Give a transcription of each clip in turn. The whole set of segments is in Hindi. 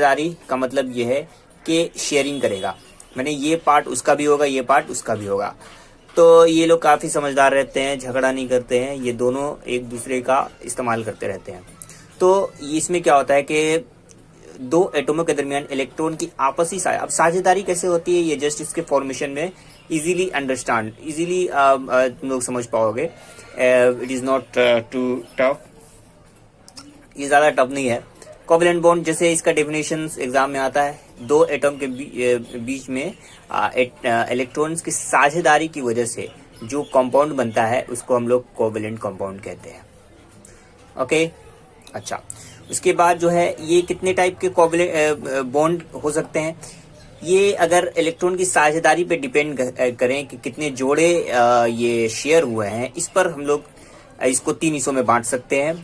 साझेदारी का मतलब ये है कि शेयरिंग करेगा, मैंने ये पार्ट उसका भी होगा, ये पार्ट उसका भी होगा। तो ये लोग काफ़ी समझदार रहते हैं, झगड़ा नहीं करते हैं, ये दोनों एक दूसरे का इस्तेमाल करते रहते हैं। तो इसमें क्या होता है कि दो एटमों के दरमियान इलेक्ट्रॉन की आपसी अब साझेदारी कैसे होती है, ये जस्ट इसके फॉर्मेशन में इजीली अंडरस्टैंड, इजीली तुम लोग समझ पाओगे। It is not too tough, ये ज़्यादा टफ नहीं है। कोवैलेंट बॉन्ड जैसे इसका डेफिनेशन एग्जाम में आता है, दो एटम के बीच में इलेक्ट्रॉन्स की साझेदारी की वजह से जो कंपाउंड बनता है उसको हम लोग कोवैलेंट कंपाउंड कहते हैं। ओके, अच्छा, उसके बाद जो है ये कितने टाइप के कोवैलेंट बॉन्ड हो सकते हैं, ये अगर इलेक्ट्रॉन की साझेदारी पे डिपेंड करें कि कितने जोड़े ये शेयर हुए हैं, इस पर हम लोग इसको 3 हिस्सों में बांट सकते हैं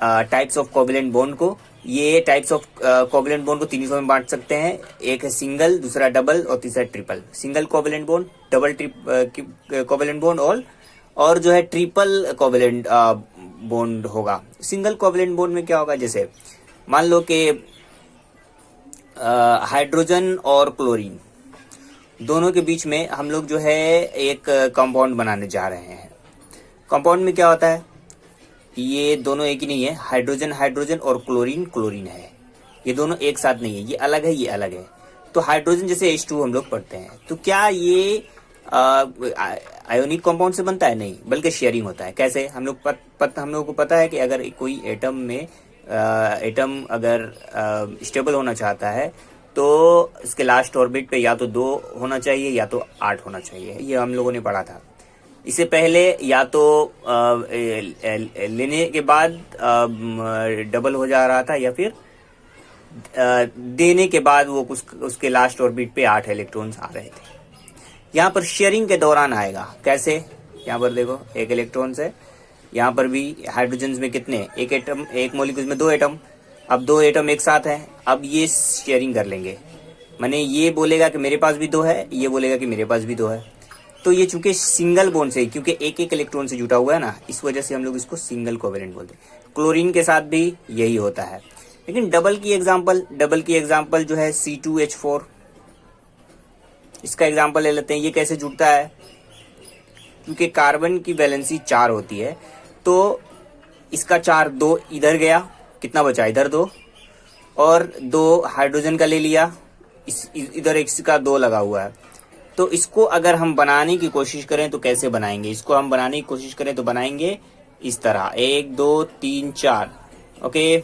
टाइप्स ऑफ कोवैलेंट बॉन्ड को। ये टाइप्स ऑफ कोवैलेंट बॉन्ड को 3 हिस्सों में बांट सकते हैं, एक है सिंगल, दूसरा डबल और तीसरा triple. Single covalent bond, double covalent bond और जो है ट्रिपल कोवैलेंट बॉन्ड होगा। सिंगल कोवैलेंट बॉन्ड में क्या होगा, जैसे मान लो कि हाइड्रोजन और क्लोरीन दोनों के बीच में हम लोग जो है एक कंपाउंड बनाने जा रहे हैं। कंपाउंड में क्या होता है, ये दोनों एक ही नहीं है, हाइड्रोजन हाइड्रोजन और क्लोरीन क्लोरीन है, ये दोनों एक साथ नहीं है, ये अलग है, ये अलग है। तो हाइड्रोजन जैसे H2 हम लोग पढ़ते हैं, तो क्या ये आयोनिक कंपाउंड से बनता है? नहीं, बल्कि शेयरिंग होता है। कैसे? हम लोग को पता है कि अगर कोई एटम में एटम अगर स्टेबल होना चाहता है तो इसके लास्ट ऑर्बिट पे या तो 2 होना चाहिए या तो 8 होना चाहिए, ये हम लोगों ने पढ़ा था। इससे पहले या तो लेने के बाद डबल हो जा रहा था या फिर देने के बाद वो उसके लास्ट ऑर्बिट पे 8 इलेक्ट्रॉन्स आ रहे थे। यहाँ पर शेयरिंग के दौरान आएगा। कैसे? यहाँ पर देखो, एक इलेक्ट्रॉन्स है, यहाँ पर भी हाइड्रोजन में कितने, एक एटम, एक मॉलिक्यूल में 2 एटम। अब 2 एटम एक साथ हैं, अब ये शेयरिंग कर लेंगे, माने ये बोलेगा कि मेरे पास भी 2 है, ये बोलेगा कि मेरे पास भी 2 है। तो ये चूंकि सिंगल बॉन्ड से, क्योंकि एक एक इलेक्ट्रॉन से जुटा हुआ है ना, इस वजह से हम लोग इसको सिंगल कोवैलेंट बोलते हैं। क्लोरीन के साथ भी यही होता है। लेकिन डबल की एग्जांपल जो है C2H4, इसका एग्जांपल ले लेते हैं। ये कैसे जुड़ता है? क्योंकि कार्बन की वैलेंसी 4 होती है, तो इसका 4 2 इधर गया, कितना बचा? इधर 2, और 2 हाइड्रोजन का ले लिया, इधर इसका 2 लगा हुआ है। तो इसको अगर हम बनाने की कोशिश करें तो कैसे बनाएंगे? इसको हम बनाने की कोशिश करें तो बनाएंगे इस तरह, 1 2 3 4। ओके,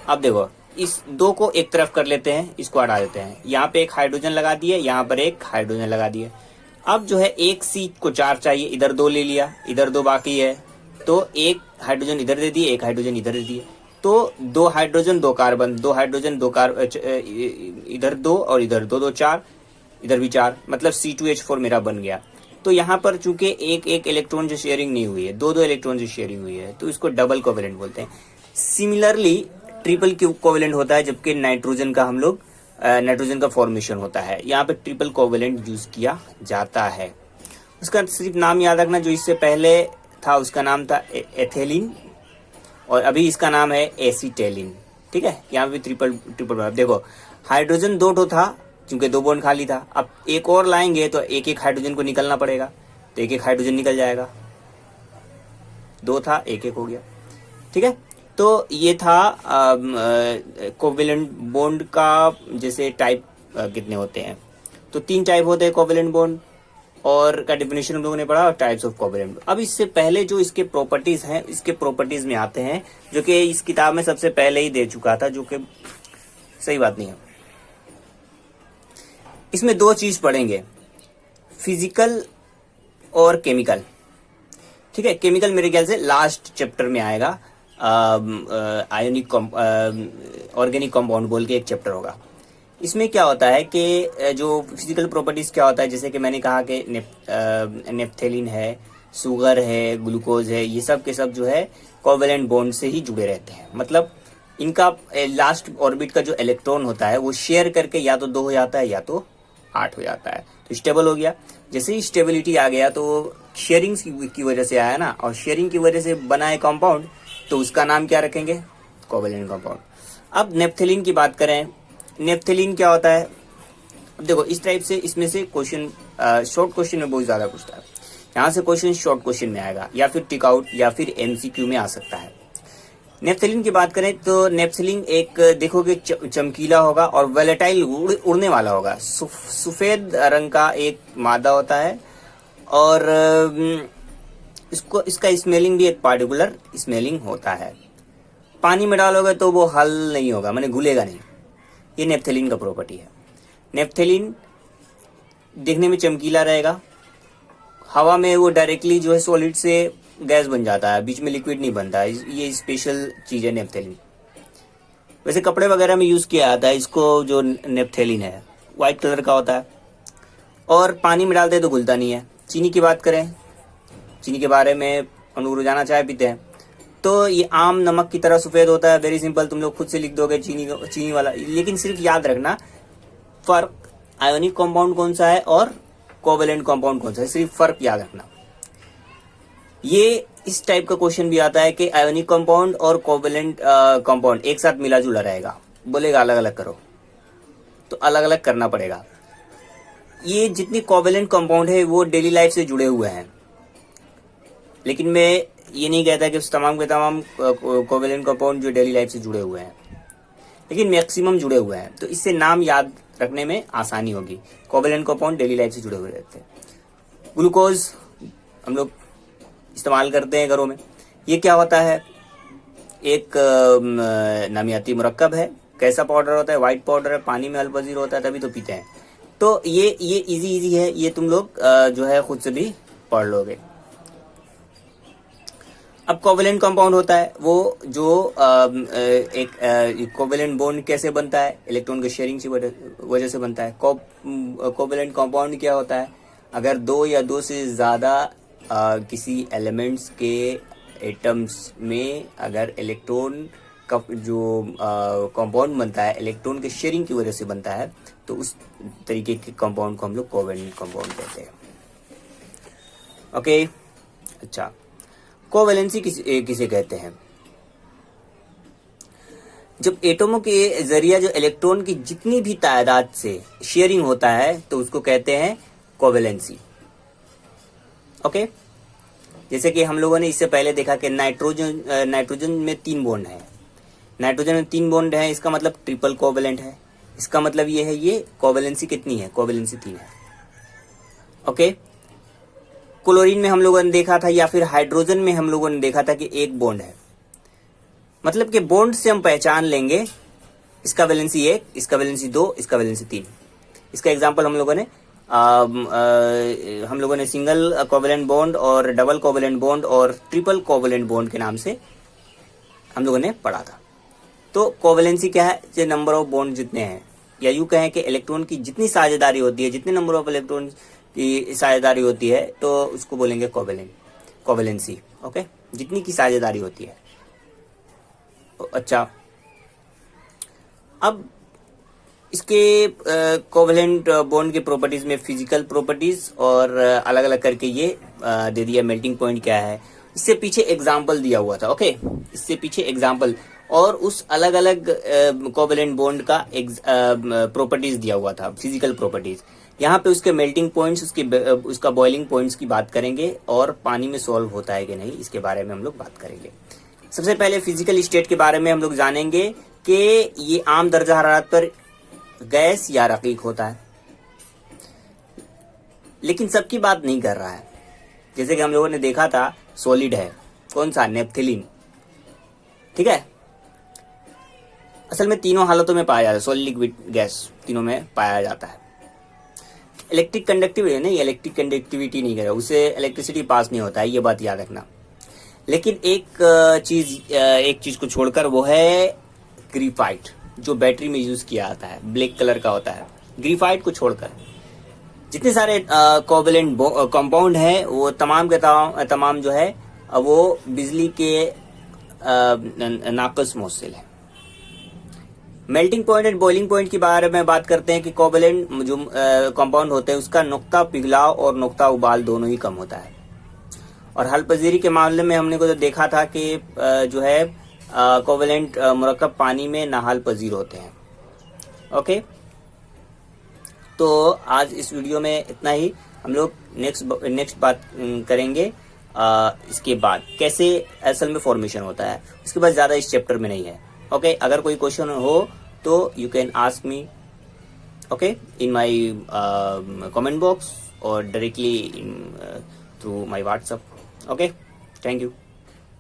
अब देखो, इस 2 को एक तरफ कर लेते हैं, इसको हटा देते हैं। यहाँ पे एक हाइड्रोजन लगा दिए, यहाँ पर एक हाइड्रोजन लगा दिए। अब जो है एक C को 4 चाहिए, इधर 2 ले लिया, इधर 2 बाकी है, तो एक हाइड्रोजन इधर दे दिए, एक हाइड्रोजन इधर दे दिए। तो 2 हाइड्रोजन 2 कार्बन, 2 हाइड्रोजन 2 इधर 2 और इधर 2 2 4, इधर भी 4, मतलब C2H4 मेरा बन गया। तो यहाँ पर चूंकि एक एक इलेक्ट्रॉन से शेयरिंग नहीं हुई है, 2 इलेक्ट्रॉन से शेयरिंग हुई है, तो इसको डबल कोवैलेंट बोलते हैं। सिमिलरली ट्रिपल कोवैलेंट होता है, जबकि नाइट्रोजन का फॉर्मेशन होता है, यहाँ पे ट्रिपल कोवैलेंट यूज किया जाता है। उसका सिर्फ नाम याद रखना, जो इससे पहले था उसका नाम था एथिलीन और अभी इसका नाम है एसीटेलिन। ठीक है, यहाँ पे ट्रिपल देखो, हाइड्रोजन 2 था, क्योंकि 2 बॉन्ड खाली था। अब एक और लाएंगे तो एक एक हाइड्रोजन को निकलना पड़ेगा, तो एक एक हाइड्रोजन निकल जाएगा, 2 था, एक एक हो गया। ठीक है, तो ये था कोवैलेंट बॉन्ड का जैसे टाइप कितने होते हैं। तो 3 टाइप होते हैं कोवैलेंट बॉन्ड, और का डेफिनेशन हम लोगों ने पढ़ा, और टाइप्स ऑफ कोवैलेंट। अब इससे पहले जो इसके प्रॉपर्टीज हैं, इसके प्रॉपर्टीज में आते हैं, जो कि इस किताब में सबसे पहले ही दे चुका था, जो कि सही बात नहीं है। इसमें 2 चीज पढ़ेंगे, फिजिकल और केमिकल। ठीक है, केमिकल मेरे ख्याल से लास्ट चैप्टर में आएगा, आयोनिक ऑर्गेनिक कंपाउंड बोल के एक चैप्टर होगा। इसमें क्या होता है कि जो फिजिकल प्रॉपर्टीज क्या होता है, जैसे कि मैंने कहा कि नेप्थेलिन है, शुगर है, ग्लूकोज है, ये सब के सब जो है कोवैलेंट बॉन्ड से ही जुड़े रहते हैं। मतलब इनका लास्ट ऑर्बिट का जो इलेक्ट्रॉन होता है वो शेयर करके या तो 2 हो जाता है या तो 8 हो जाता है, तो स्टेबल हो गया। जैसे ही स्टेबिलिटी आ गया तो शेयरिंग की वजह से आया ना, और शेयरिंग की वजह से बना है कंपाउंड, तो उसका नाम क्या रखेंगे? Covalent compound. अब नेप्थेलिन की बात करें, नेप्थेलिन क्या होता है? अब देखो इस टाइप से इसमें से क्वेश्चन शॉर्ट क्वेश्चन में बहुत ज्यादा पूछता है, यहाँ से क्वेश्चन शॉर्ट क्वेश्चन में आएगा या फिर टिक आउट या फिर एमसीक्यू में आ सकता है। नेप्थेलिन की बात करें तो नेप्थेलिन एक देखोगे चमकीला होगा और वेलेटाइल उड़ने वाला होगा, सफेद रंग का एक मादा होता है और इसका स्मेलिंग भी एक पार्टिकुलर स्मेलिंग होता है। पानी में डालोगे तो वो हल नहीं होगा, माने घुलेगा नहीं। ये नेप्थेलिन का प्रॉपर्टी है। नेप्थेलिन देखने में चमकीला रहेगा, हवा में वो डायरेक्टली जो है सॉलिड से गैस बन जाता है, बीच में लिक्विड नहीं बनता है। ये स्पेशल चीज है नेप्थेलिन। वैसे कपड़े वगैरह में यूज किया जाता है इसको। जो नेप्थेलिन है व्हाइट कलर का होता है और पानी में डालते हैं तो घुलता नहीं है। चीनी की बात करें, चीनी के बारे में हम लोग रोजाना चाय पीते हैं तो ये आम नमक की तरह सफेद होता है। वेरी सिंपल, तुम लोग खुद से लिख दोगे चीनी वाला। लेकिन सिर्फ याद रखना फर्क, आयोनिक कंपाउंड कौन सा है और कोवेलेंट कंपाउंड कौन सा है, सिर्फ फर्क याद रखना। ये इस टाइप का क्वेश्चन भी आता है कि आयोनिक कंपाउंड और कोवेलेंट कंपाउंड एक साथ मिला जुला रहेगा, बोलेगा अलग अलग करो तो अलग अलग करना पड़ेगा। ये जितनी कोवेलेंट कंपाउंड है वो डेली लाइफ से जुड़े हुए हैं, लेकिन मैं ये नहीं कहता कि तमाम के तमाम कोवेलेंट कंपाउंड जो डेली लाइफ से जुड़े हुए हैं, लेकिन मैक्सिमम जुड़े हुए हैं। तो इससे नाम याद रखने में आसानी होगी। कोवेलेंट कंपाउंड डेली लाइफ से जुड़े हुए रहते हैं। ग्लूकोज हम लोग इस्तेमाल करते हैं घरों में। ये क्या होता है? एक नामियाती मुरक्कब है। कैसा पाउडर होता है? व्हाइट पाउडर है, पानी में अल्पजीर होता है, तभी तो पीते हैं। तो ये इजी है, ये तुम लोग जो है खुद से भी पढ़ लोगे। अब कोवेलेंट कंपाउंड होता है वो जो एक कोवेलेंट बॉन्ड कैसे बनता है? इलेक्ट्रॉन के शेयरिंग की वजह से बनता है। कोवेलेंट कंपाउंड क्या होता है? अगर दो या दो से ज्यादा किसी एलिमेंट्स के एटम्स में अगर इलेक्ट्रॉन का जो कंपाउंड बनता है इलेक्ट्रॉन के शेयरिंग की वजह से बनता है, तो उस तरीके के कंपाउंड को हम लोग कोवेलेंट कंपाउंड कहते हैं। ओके, अच्छा, कोवेलेंसी किसे कहते हैं? जब एटमों के जरिए जो इलेक्ट्रॉन की जितनी भी तादाद से शेयरिंग होता है तो उसको कहते हैं कोवेलेंसी। ओके, जैसे कि हम लोगों ने इससे पहले देखा कि नाइट्रोजन में 3 बॉन्ड है। नाइट्रोजन में 3 बॉन्ड है, इसका मतलब ट्रिपल कोवेलेंट है। इसका मतलब ये है, ये कोवेलेंसी कितनी है? कोवेलेंसी 3 है। ओके, क्लोरीन में हम लोगों ने देखा था या फिर हाइड्रोजन में हम लोगों ने देखा था कि 1 बॉन्ड है। मतलब कि बॉन्ड से हम पहचान लेंगे इसका वैलेंसी 1, इसका वैलेंसी 2, इसका वैलेंसी 3। इसका एग्जांपल हम लोगों ने सिंगल कोवेलेंट बॉन्ड और डबल कोवेलेंट बॉन्ड और ट्रिपल कोवेलेंट बॉन्ड के नाम से हम लोगों ने पढ़ा था। तो कोवेलेंसी क्या है? जो नंबर ऑफ बॉन्ड जितने हैं, या यूं कहें कि इलेक्ट्रॉन की जितनी साझेदारी होती है, जितने नंबर ऑफ इलेक्ट्रॉन की साझेदारी होती है, तो उसको बोलेंगे कोवेलेंसी। ओके, जितनी की साझेदारी होती है। अच्छा, अब इसके कोवेलेंट बॉन्ड के प्रॉपर्टीज में फिजिकल प्रॉपर्टीज और अलग अलग करके ये दे दिया। मेल्टिंग पॉइंट क्या है, इससे पीछे एग्जाम्पल दिया हुआ था। ओके, इससे पीछे एग्जाम्पल और उस अलग अलग कोवेलेंट बॉन्ड का प्रॉपर्टीज दिया हुआ था, फिजिकल प्रॉपर्टीज। यहाँ पे उसके मेल्टिंग पॉइंट्स, उसका बॉइलिंग पॉइंट्स की बात करेंगे और पानी में सॉल्व होता है कि नहीं इसके बारे में हम लोग बात करेंगे। सबसे पहले फिजिकल स्टेट के बारे में हम लोग जानेंगे कि ये आम दर्जा हरारत पर गैस या रकीक होता है, लेकिन सबकी बात नहीं कर रहा है। जैसे कि हम लोगों ने देखा था सॉलिड है, कौन सा? नेप्थेलिन। ठीक है, असल में तीनों हालतों में पाया जाता है, सॉलिड, लिक्विड, गैस, तीनों में पाया जाता है। इलेक्ट्रिक कंडक्टिविटी नहीं, इलेक्ट्रिक कंडक्टिविटी नहीं करे, उससे इलेक्ट्रिसिटी पास नहीं होता है, ये बात याद रखना। लेकिन एक चीज को छोड़कर, वो है ग्रेफाइट, जो बैटरी में यूज किया जाता है, ब्लैक कलर का होता है। ग्रेफाइट को छोड़कर जितने सारे कोवेलेंट कंपाउंड है वो तमाम के तमाम जो है वो बिजली के नाकस मौसिल है। Melting point and boiling point के बारे में बात करते हैं कि कोवेलेंट जो कंपाउंड होते हैं उसका नुक्ता पिघलाव और नुक्ता उबाल दोनों ही कम होता है। और हल पजीरी के मामले में हमने को तो देखा था कि जो है कोवेलेंट मुरक्कब पानी में नाहाल पजीर होते हैं। ओके, तो आज इस वीडियो में इतना ही। हम लोग नेक्स्ट बात करेंगे इसके बाद कैसे असल में फॉर्मेशन होता है, उसके बाद ज़्यादा इस चैप्टर में नहीं है। ओके, अगर कोई क्वेश्चन हो तो you can ask me, okay, in my comment box और directly through my WhatsApp. Okay, thank you.